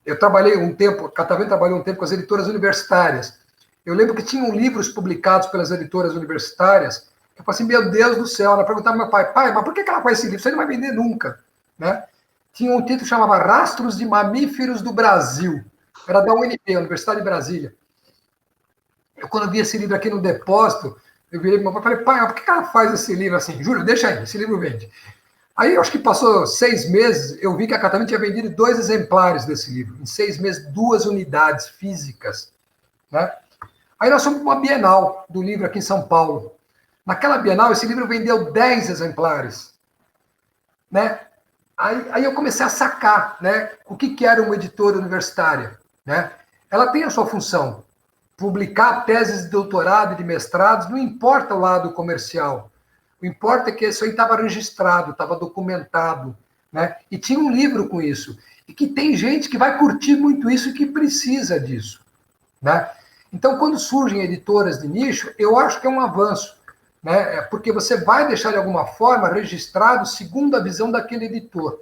Eu trabalhei um tempo, a Catavento trabalhou um tempo com as editoras universitárias. Eu lembro que tinham livros publicados pelas editoras universitárias. Eu falei assim, meu Deus do céu. Eu perguntava ao meu pai, mas por que ela faz esse livro? Isso aí não vai vender nunca, né? Tinha um título que chamava Rastros de Mamíferos do Brasil. Era da UNB, Universidade de Brasília. Eu, quando vi esse livro aqui no depósito, eu virei para meu pai e falei, pai, mas por que ela faz esse livro assim? Júlio, deixa aí, esse livro vende. Aí, eu acho que passou 6 meses, eu vi que a Catavento tinha vendido 2 exemplares desse livro. Em 6 meses, 2 unidades físicas, né? Aí nós fomos para uma Bienal do livro aqui em São Paulo. Naquela Bienal, esse livro vendeu 10 exemplares, né? Aí eu comecei a sacar, né, o que era uma editora universitária, né? Ela tem a sua função. Publicar teses de doutorado e de mestrados, não importa o lado comercial. O que importa é que isso aí estava registrado, estava documentado, né? E tinha um livro com isso. E que tem gente que vai curtir muito isso e que precisa disso, né? Então, quando surgem editoras de nicho, eu acho que é um avanço, né? Porque você vai deixar, de alguma forma, registrado segundo a visão daquele editor.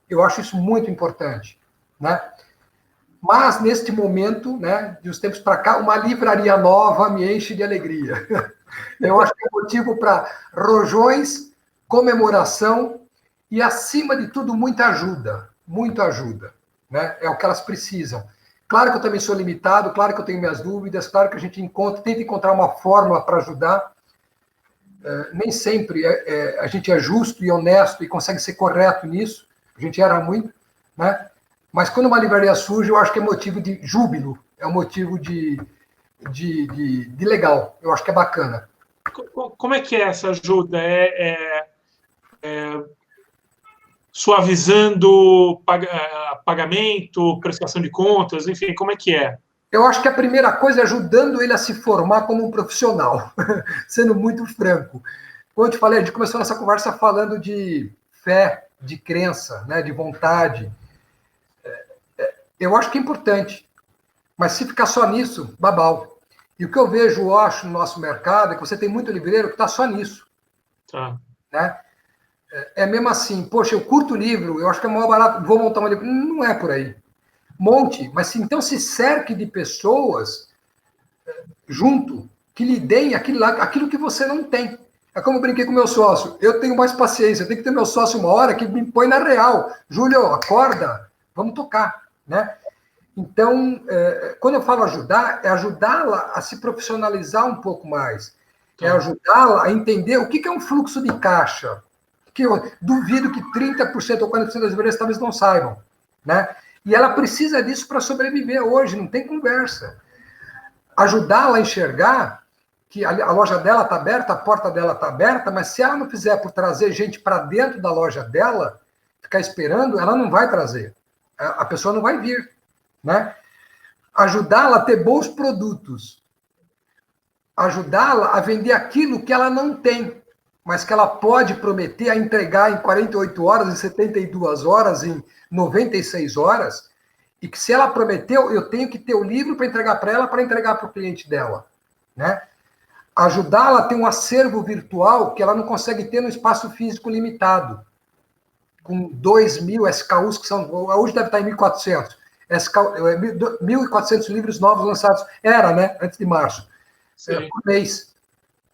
Eu acho isso muito importante, né? Mas, neste momento, né, de uns tempos para cá, uma livraria nova me enche de alegria. Eu acho que é motivo para rojões, comemoração e, acima de tudo, muita ajuda. Muita ajuda. Né? É o que elas precisam. Claro que eu também sou limitado, claro que eu tenho minhas dúvidas, claro que a gente tenta encontrar uma fórmula para ajudar. Nem sempre a gente é justo e honesto e consegue ser correto nisso. A gente erra muito, né? Mas quando uma livraria surge, eu acho que é motivo de júbilo, é um motivo de legal. Eu acho que é bacana. Como é que é essa ajuda? Suavizando pagamento, prestação de contas, enfim, como é que é? Eu acho que a primeira coisa é ajudando ele a se formar como um profissional, sendo muito franco. Como eu te falei, a gente começou nossa conversa falando de fé, de crença, né, de vontade. Eu acho que é importante, mas se ficar só nisso, babau. E o que eu vejo, eu acho, no nosso mercado é que você tem muito livreiro que está só nisso. Tá. Né? É mesmo assim, poxa, eu curto o livro, eu acho que é maior barato, vou montar um livro. Não é por aí. Monte, mas então se cerque de pessoas junto, que lhe deem aquilo que você não tem. É como eu brinquei com meu sócio, eu tenho mais paciência, eu tenho que ter meu sócio uma hora que me põe na real. Júlio, acorda, vamos tocar. Né? Então, quando eu falo ajudar, é ajudá-la a se profissionalizar um pouco mais. É ajudá-la a entender o que é um fluxo de caixa. Que eu duvido que 30% ou 40% das empresas talvez não saibam. Né? E ela precisa disso para sobreviver hoje, não tem conversa. Ajudá-la a enxergar que a loja dela está aberta, a porta dela está aberta, mas se ela não fizer por trazer gente para dentro da loja dela, ficar esperando, ela não vai trazer. A pessoa não vai vir. Né? Ajudá-la a ter bons produtos. Ajudá-la a vender aquilo que ela não tem, mas que ela pode prometer a entregar em 48 horas, em 72 horas, em 96 horas, e que se ela prometeu, eu tenho que ter o livro para entregar para ela, para entregar para o cliente dela. Né? Ajudá-la a ter um acervo virtual que ela não consegue ter no espaço físico limitado, com 2.000 SKUs, que são, hoje deve estar em 1.400, 1.400 livros novos lançados, né, antes de março, por mês.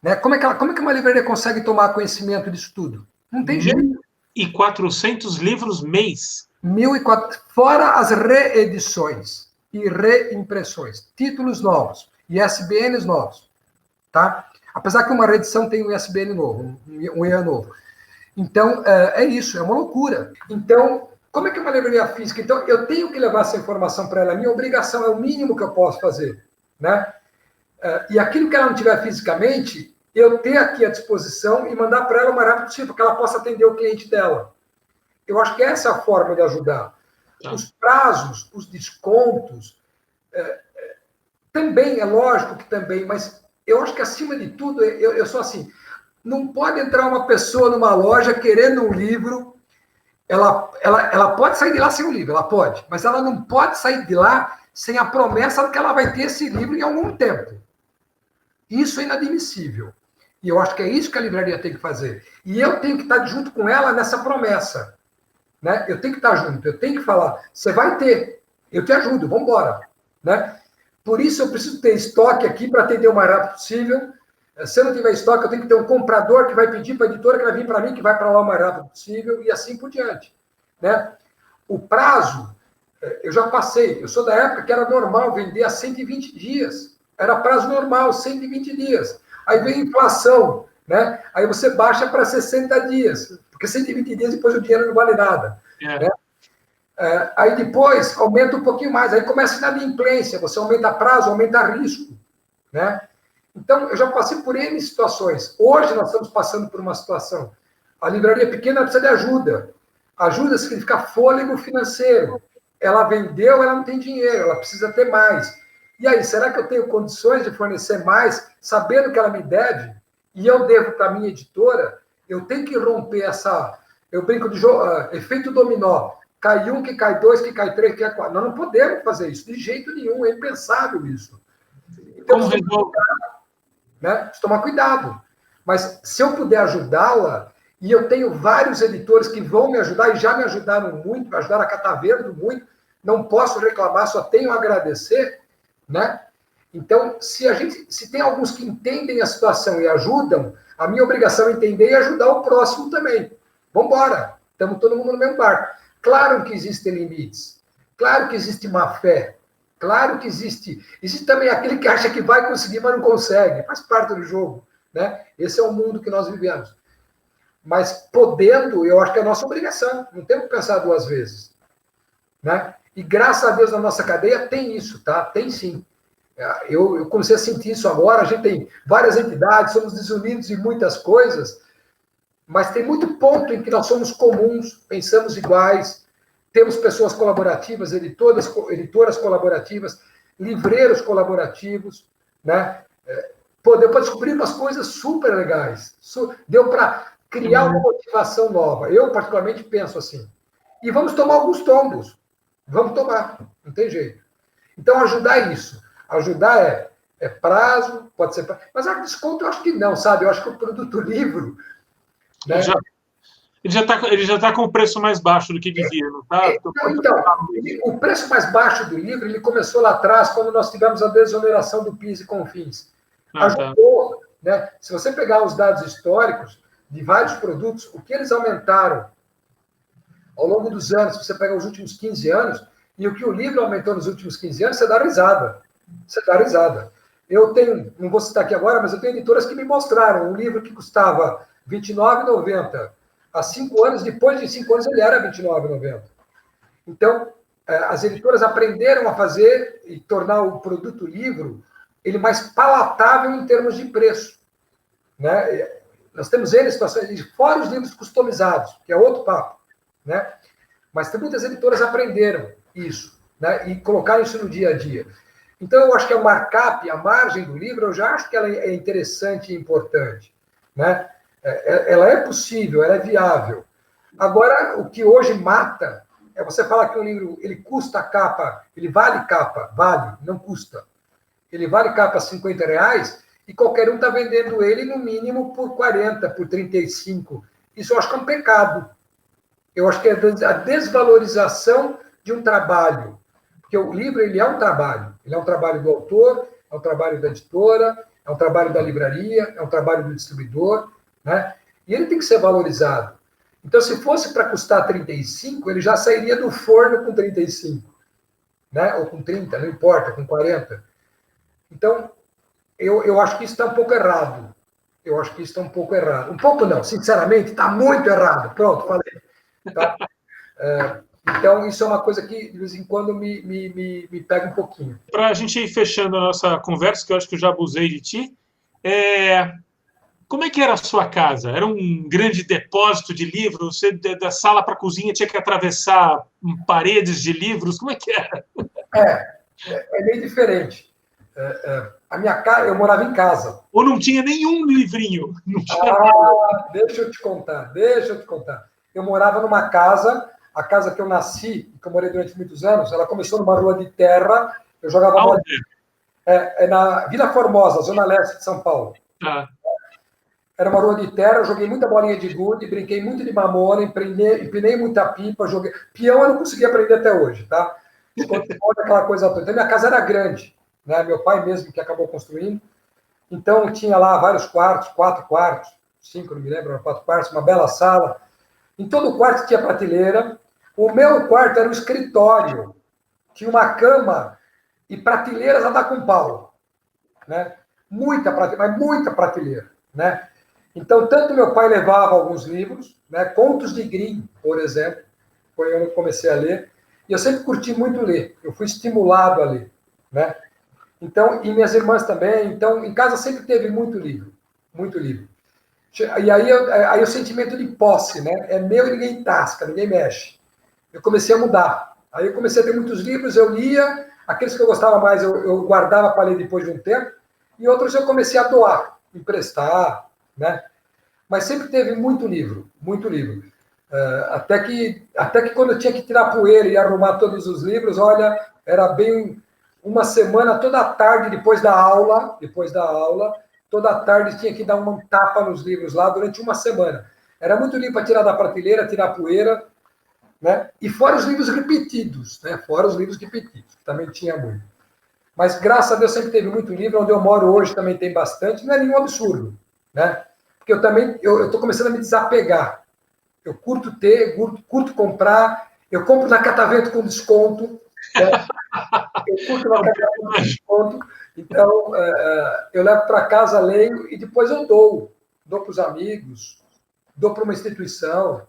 Né? Como é que uma livraria consegue tomar conhecimento disso tudo? Não tem jeito. 1.400 livros mês? 1.400, fora as reedições e reimpressões, títulos novos, ISBNs novos. Tá? Apesar que uma reedição tem um ISBN novo, um IAN novo. Então, é isso, é uma loucura. Então, como é que é uma livraria física? Então, eu tenho que levar essa informação para ela. A minha obrigação é o mínimo que eu posso fazer. Né? E aquilo que ela não tiver fisicamente, eu ter aqui à disposição e mandar para ela o mais rápido possível, para que ela possa atender o cliente dela. Eu acho que essa é a forma de ajudar. Tá. Os prazos, os descontos, também, é lógico que também, mas eu acho que, acima de tudo, eu sou assim, não pode entrar uma pessoa numa loja querendo um livro. Ela pode sair de lá sem o livro, ela pode, mas ela não pode sair de lá sem a promessa de que ela vai ter esse livro em algum tempo. Isso é inadmissível. E eu acho que é isso que a livraria tem que fazer. E eu tenho que estar junto com ela nessa promessa. Né? Eu tenho que estar junto, eu tenho que falar, você vai ter, eu te ajudo, vamos embora. Né? Por isso eu preciso ter estoque aqui para atender o mais rápido possível. Se eu não tiver estoque, eu tenho que ter um comprador que vai pedir para a editora, que vai vir para mim, que vai para lá o mais rápido possível, e assim por diante. Né? O prazo, eu já passei. Eu sou da época que era normal vender a 120 dias. Era prazo normal, 120 dias. Aí vem a inflação, né? Aí você baixa para 60 dias, porque 120 dias depois o dinheiro não vale nada. Né? Aí depois aumenta um pouquinho mais, aí começa a inadimplência, você aumenta prazo, aumenta risco. Né? Então, eu já passei por N situações. Hoje nós estamos passando por uma situação. A livraria pequena precisa de ajuda. Ajuda significa fôlego financeiro. Ela vendeu, ela não tem dinheiro, ela precisa ter mais. E aí, será que eu tenho condições de fornecer mais, sabendo que ela me deve, e eu devo para a minha editora? Eu tenho que romper essa... Eu brinco de efeito dominó. Cai um, que cai dois, que cai três, que cai quatro. Nós não podemos fazer isso, de jeito nenhum. É impensável isso. Então, como resolve? Né? Preciso tomar cuidado. Mas se eu puder ajudá-la, e eu tenho vários editores que vão me ajudar, e já me ajudaram muito, me ajudaram a Catar Verde muito, não posso reclamar, só tenho a agradecer, né? Então, se tem alguns que entendem a situação e ajudam, a minha obrigação é entender e ajudar o próximo também. Vamos embora, Estamos todo mundo no mesmo barco. Claro que existem limites. Claro que existe má fé. Claro que existe. Existe também aquele que acha que vai conseguir, mas não consegue. Faz parte do jogo, né? Esse é o mundo que nós vivemos. Mas podendo, eu acho que é a nossa obrigação. Não temos que pensar duas vezes, né? E graças a Deus na nossa cadeia tem isso, tá? Tem sim. Eu comecei a sentir isso agora. A gente tem várias entidades, somos desunidos em muitas coisas, mas tem muito ponto em que nós somos comuns, pensamos iguais, temos pessoas colaborativas, editoras colaborativas, livreiros colaborativos, né? Pô, deu para descobrir umas coisas super legais. Deu para criar uma motivação nova. Eu, particularmente, penso assim. E vamos tomar alguns tombos. Vamos tomar. Não tem jeito. Então, ajudar isso. Ajudar é prazo, pode ser... Mas a desconto eu acho que não, sabe? Eu acho que o produto livro... Né? Ele já tá com o preço mais baixo do que devia, não tá? Então, o preço mais baixo do livro, ele começou lá atrás, quando nós tivemos a desoneração do PIS e COFINS. Ajudou, né? Se você pegar os dados históricos de vários produtos, o que eles aumentaram ao longo dos anos, se você pega os últimos 15 anos, e o que o livro aumentou nos últimos 15 anos, você dá risada. Você dá risada. Eu tenho, não vou citar aqui agora, mas eu tenho editoras que me mostraram um livro que custava R$ 29,90. Há 5 anos, depois de 5 anos, ele era R$ 29,90. Então, as editoras aprenderam a fazer e tornar o produto livro ele mais palatável em termos de preço, né? Nós temos situações, fora os livros customizados, que é outro papo, né? Mas tem muitas editoras aprenderam isso, né? E colocaram isso no dia a dia. Então, eu acho que a markup, a margem do livro, eu já acho que ela é interessante e importante, né? Ela é possível, ela é viável. Agora, o que hoje mata é você falar que um livro, ele custa a capa, ele vale capa, vale, não custa. Ele vale capa R$50 e qualquer um está vendendo ele no mínimo por 40, por 35. Isso eu acho que é um pecado. Eu acho que é a desvalorização de um trabalho. Porque o livro, ele é um trabalho. Ele é um trabalho do autor, é um trabalho da editora, é um trabalho da livraria, é um trabalho do distribuidor, né? E ele tem que ser valorizado. Então, se fosse para custar 35, ele já sairia do forno com 35, né? Ou com 30, não importa, com 40. Então, eu acho que isso está um pouco errado. Eu acho que isso está um pouco errado. Um pouco não, sinceramente, está muito errado. Pronto, falei. Tá? Então, isso é uma coisa que, de vez em quando, me pega um pouquinho. Para a gente ir fechando a nossa conversa, que eu acho que eu já abusei de ti, como é que era a sua casa? Era um grande depósito de livros? Você, da sala para a cozinha, tinha que atravessar paredes de livros? Como é que era? É meio diferente. A minha casa, eu morava em casa. Ou não tinha nenhum livrinho? Não tinha deixa eu te contar. Eu morava numa casa, a casa que eu nasci, que eu morei durante muitos anos, ela começou numa rua de terra, eu jogava bola. Na Vila Formosa, zona leste de São Paulo. Era uma rua de terra, eu joguei muita bolinha de gude, brinquei muito de mamona, empinei muita pipa, joguei... Peão eu não consegui aprender até hoje, tá? Olha aquela coisa toda. Então, minha casa era grande, né? Meu pai mesmo que acabou construindo. Então, tinha lá vários quartos, 4 quartos, 5, não me lembro, 4 quartos, uma bela sala. Em todo quarto tinha prateleira. O meu quarto era um escritório. Tinha uma cama e prateleiras a dar com pau, né? Muita prateleira, né? Então, tanto meu pai levava alguns livros, né? Contos de Grimm, por exemplo, foi onde eu comecei a ler. E eu sempre curti muito ler. Eu fui estimulado a ler, né? Então, e minhas irmãs também. Então, em casa sempre teve muito livro, muito livro. E aí o sentimento de posse, né? É meu e ninguém tasca, ninguém mexe. Eu comecei a mudar. Aí eu comecei a ter muitos livros, eu lia, aqueles que eu gostava mais eu guardava para ler depois de um tempo, e outros eu comecei a doar, emprestar, né? Mas sempre teve muito livro, muito livro. Até que quando eu tinha que tirar poeira e arrumar todos os livros, olha, era bem uma semana, toda tarde, depois da aula, toda tarde tinha que dar uma tapa nos livros lá durante uma semana. Era muito livro para tirar da prateleira, tirar poeira, né? E fora os livros repetidos, né? Que também tinha muito. Mas, graças a Deus, sempre teve muito livro. Onde eu moro hoje também tem bastante. Não é nenhum absurdo, né? Porque eu estou começando a me desapegar. Eu curto ter, curto comprar, eu compro na Catavento com desconto, né? Eu curto na Catavento com desconto, então eu levo para casa, leio e depois eu dou para os amigos, dou para uma instituição,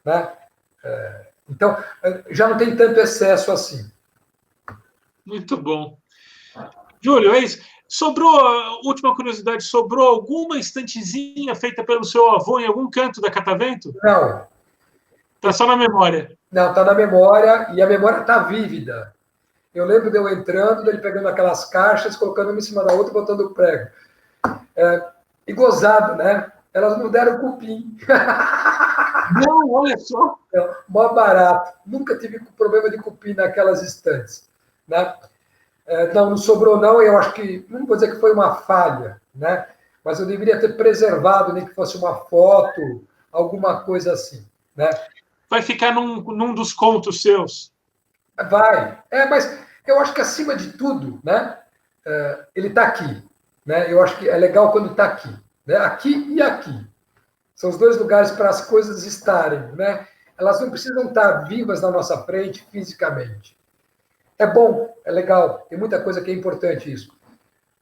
né? Então, já não tem tanto excesso assim. Muito bom. Júlio, é isso. Sobrou, última curiosidade, sobrou alguma estantezinha feita pelo seu avô em algum canto da Catavento? Não. Está só na memória. Não, está na memória, e a memória está vívida. Eu lembro de eu entrando, dele pegando aquelas caixas, colocando uma em cima da outra e botando o prego. E gozado, né? Elas não deram cupim. Não, olha só. Mó barato. Nunca tive problema de cupim naquelas estantes, né? Não sobrou não, eu acho que, não vou dizer que foi uma falha, né? Mas eu deveria ter preservado, nem que fosse uma foto, alguma coisa assim, né? Vai ficar num dos contos seus. Vai. Mas eu acho que acima de tudo, né? Ele está aqui, né? Eu acho que é legal quando está aqui, né? Aqui e aqui. São os dois lugares para as coisas estarem, né? Elas não precisam estar vivas na nossa frente fisicamente. É bom, é legal, tem muita coisa que é importante isso.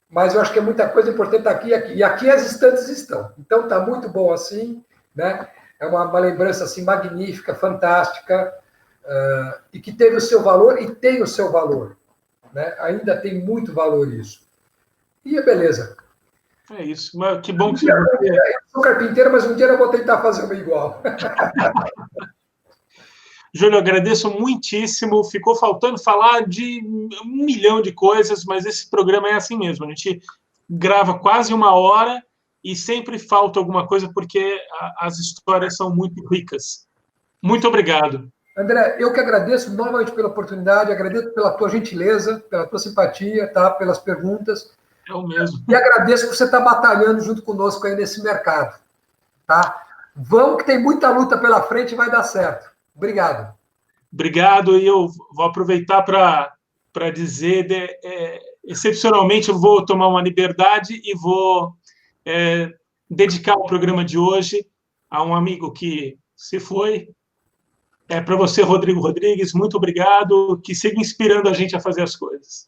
Mas eu acho que é muita coisa importante aqui e aqui. E aqui as estantes estão. Então está muito bom assim, né? É uma lembrança assim magnífica, fantástica, e que teve o seu valor e tem o seu valor, né? Ainda tem muito valor isso. E é beleza. É isso. Mas que bom que você... Eu sou carpinteiro, mas um dia eu vou tentar fazer uma igual. Júlio, agradeço muitíssimo. Ficou faltando falar de 1 milhão de coisas, mas esse programa é assim mesmo. A gente grava quase 1 hora e sempre falta alguma coisa porque as histórias são muito ricas. Muito obrigado. André, eu que agradeço novamente pela oportunidade, agradeço pela tua gentileza, pela tua simpatia, tá? Pelas perguntas. É o mesmo. E agradeço por você estar batalhando junto conosco aí nesse mercado, tá? Vamos que tem muita luta pela frente e vai dar certo. Obrigado. Obrigado, e eu vou aproveitar para dizer, excepcionalmente, eu vou tomar uma liberdade e vou dedicar o programa de hoje a um amigo que se foi. Para você, Rodrigo Rodrigues, muito obrigado, que siga inspirando a gente a fazer as coisas.